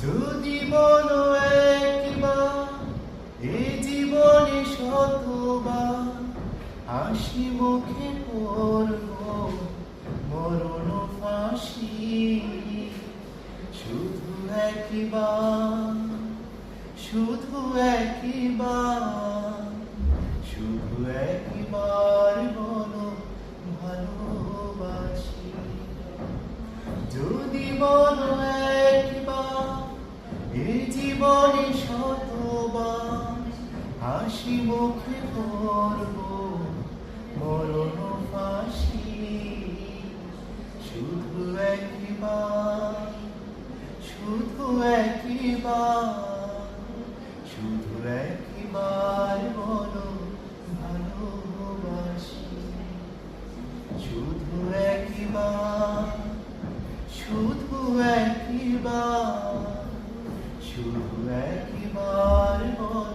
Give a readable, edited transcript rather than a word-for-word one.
যদি বলো একবার এ জীবনে শতবার হাসি মুখে করব মরণ ফাঁসি, শুধু একবার, শুধু একবার, শুধু একবার বলো ভালোবাসি। যদি বলো একবার এ জীবনে শতবার হাসি মুখে করব মরণ ফাঁসি, শুধু একবার, শুধু একবার, শুধু একবার বলো ভালোবাসি। শুধু একবার, শুধু একবার, শুধু একবার বলো